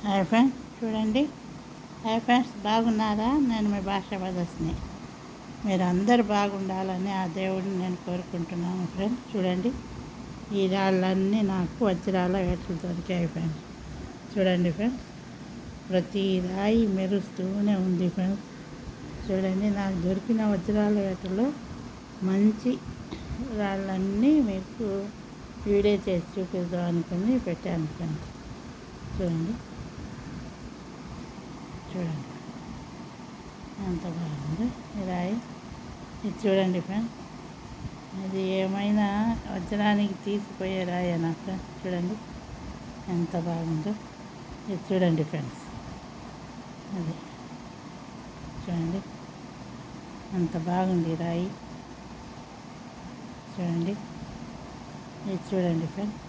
Hi friends చూడండి. Hi friends, బాగున్నారా? నేను మీ భాష వదస్ని. మీరు అందరు బాగుండాలని ఆ దేవుడిని నేను కోరుకుంటున్నాను ఫ్రెండ్స్. చూడండి, ఈ రాళ్ళన్నీ నాకు వజ్రాల వేటలు దొరికాయి ఫ్రెండ్స్. చూడండి ఫ్రెండ్స్, ప్రతి రాయి మెరుస్తూనే ఉంది ఫ్రెండ్స్. చూడండి, నాకు దొరికిన వజ్రాల వేటలో మంచి రాళ్ళన్నీ మీకు వీడియో చేసి చూపిద్దాం అనుకుని పెట్టాను ఫ్రెండ్స్. చూడండి చూడండి ఎంత బాగుంది ఈ రాయి. ఇది చూడండి ఫ్రెండ్స్, ఇది ఏమైనా వజ్రానికి తీసిపోయే రాయేనా ఫ్రెండ్స్? చూడండి ఎంత బాగుందో. ఇది చూడండి ఫ్రెండ్స్, అది చూడండి ఎంత బాగుంది ఈ రాయి. చూడండి, ఇది చూడండి ఫ్రెండ్స్,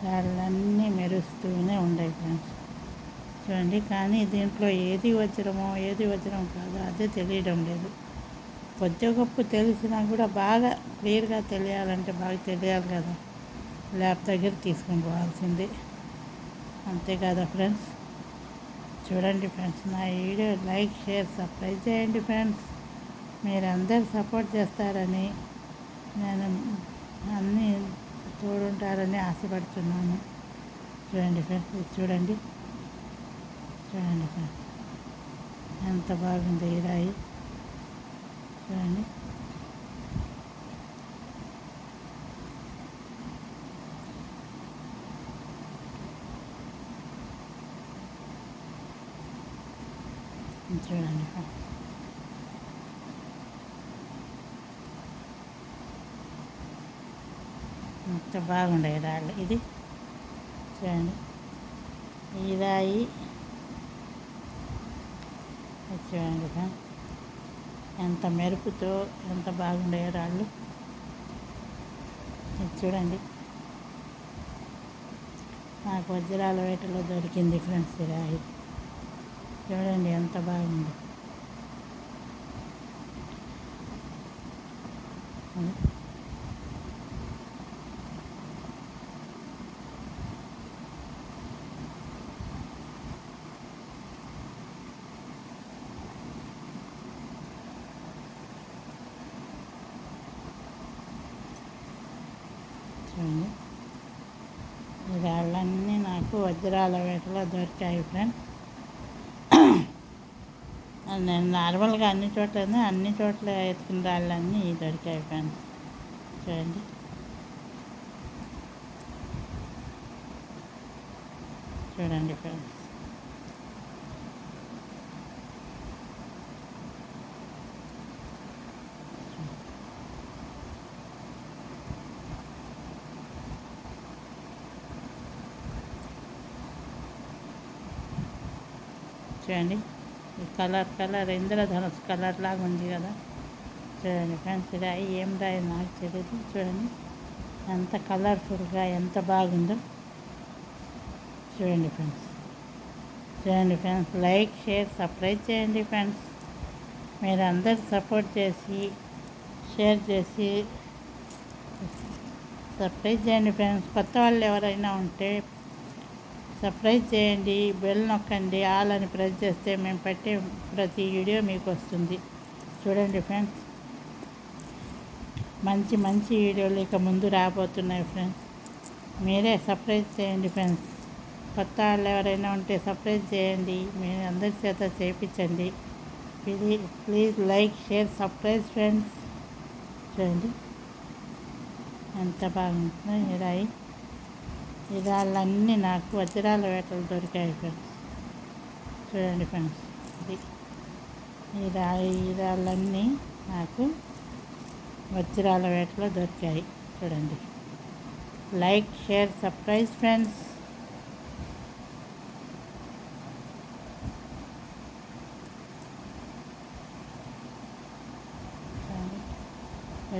రాళ్ళన్నీ మెరుస్తూనే ఉన్నాయి ఫ్రెండ్స్. చూడండి, కానీ దీంట్లో ఏది వజ్రం కాదో అదే తెలియడం లేదు. కొద్ది గొప్ప తెలిసినా కూడా బాగా క్లియర్గా తెలియాలంటే బాగా తెలియాలి కదా, ల్యాబ్ దగ్గర తీసుకొని పోవాల్సింది, అంతే కదా ఫ్రెండ్స్. చూడండి ఫ్రెండ్స్, నా వీడియో లైక్ షేర్ సబ్స్క్రైబ్ చేయండి ఫ్రెండ్స్. మీరు అందరు సపోర్ట్ చేస్తారని, నేను అన్నీ తోడుంటారని ఆశపడుతున్నాను. చూడండి ఫ్రెండ్స్, ఇది చూడండి చూడండి ఫ్రెండ్స్, ఎంత బాగుంది ఈ రాయి. చూడండి, చూడండి ఫ్రెండ్స్, ఎంత బాగుండే రాళ్ళు. ఇది చూడండి, ఈ రాయి చూడండి ఫ్రెండ్స్, ఎంత మెరుపుతో ఎంత బాగుండే రాళ్ళు. ఇది చూడండి, నాకు వజ్రాల వేటలో దొరికింది ఫ్రెండ్స్ ఈ రాయి. చూడండి ఎంత బాగుంది. చూడండి, ఈ రాళ్ళన్నీ నాకు వజ్రాల వేటలో దొరికాయి ఫ్రెండ్స్. నేను నార్మల్గా అన్ని చోట్ల ఎత్తుకున్న రాళ్ళన్నీ దొరికాయి ఫ్రెండ్స్. చూడండి, చూడండి ఫ్రెండ్స్, చూడండి ఈ కలర్ ఇంద్రధనుసు కలర్ లాగా ఉంది కదా. చూడండి ఫ్రెండ్స్, రాయి ఏం రాయి నాకు తెలియదు. చూడండి ఎంత కలర్ఫుల్గా ఎంత బాగుందో. చూడండి ఫ్రెండ్స్, లైక్ షేర్ సబ్స్క్రైబ్ చేయండి ఫ్రెండ్స్. మీరు అందరు సపోర్ట్ చేసి షేర్ చేసి సబ్స్క్రైబ్ చేయండి ఫ్రెండ్స్. కొత్త వాళ్ళు ఎవరైనా ఉంటే సబ్స్క్రైబ్ చేయండి, బెల్ నొక్కండి, ఆల్ అని ప్రెస్ చేస్తే మేము పెట్టే ప్రతి వీడియో మీకు వస్తుంది. చూడండి ఫ్రెండ్స్, మంచి వీడియోలు ఇక ముందు రాబోతున్నాయి ఫ్రెండ్స్. మీరే సబ్స్క్రైబ్ చేయండి ఫ్రెండ్స్. కొత్త వాళ్ళు ఎవరైనా ఉంటే సబ్స్క్రైబ్ చేయండి, మీరు అందరి చేత చేయించండి. Please like share subscribe friends. చూడండి ఎంత బాగుంటుందో ఈ రాయి. ఈ రాళ్ళన్నీ నాకు వజ్రాల వేటలు దొరికాయి ఫ్రెండ్స్. చూడండి ఫ్రెండ్స్, ఇది ఈ రాళ్ళన్నీ నాకు వజ్రాల వేటలో దొరికాయి. చూడండి, లైక్ షేర్ సబ్స్క్రైబ్ ఫ్రెండ్స్.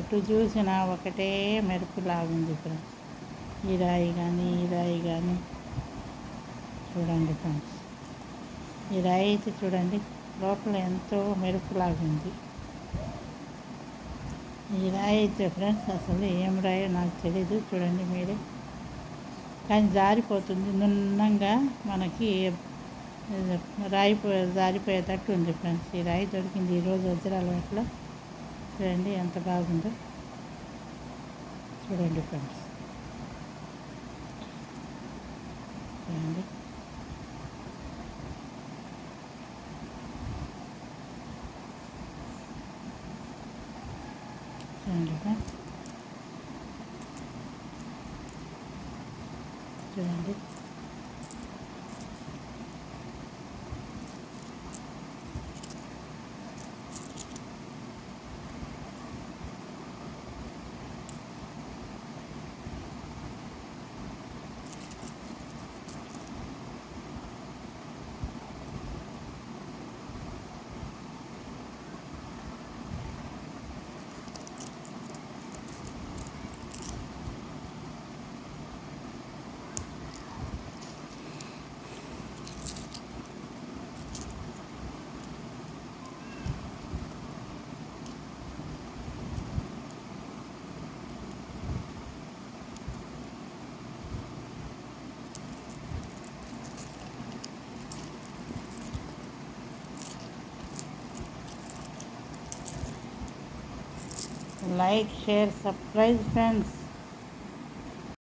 ఎటు చూసినా ఒకటే మెరుపులాగుంది ఫ్రెండ్స్. ఈ రాయి కానీ చూడండి ఫ్రెండ్స్, ఈ రాయి అయితే చూడండి లోపల ఎంతో మెరుపులాగుంది. ఈ రాయి అయితే ఫ్రెండ్స్ అసలు ఏం రాయో నాకు తెలీదు. చూడండి మీరే కానీ జారిపోతుంది నున్నంగా మనకి జారిపోయేటట్టు ఉంది ఫ్రెండ్స్. ఈ రాయి దొరికింది ఈరోజు వజ్రాలపేటలో. చూడండి ఎంత బాగుందో, చూడండి ఫ్రెండ్స్, చూడండి. చూడండి ఫ్రెండ్స్, చూడండి. Like, share, subscribe friends.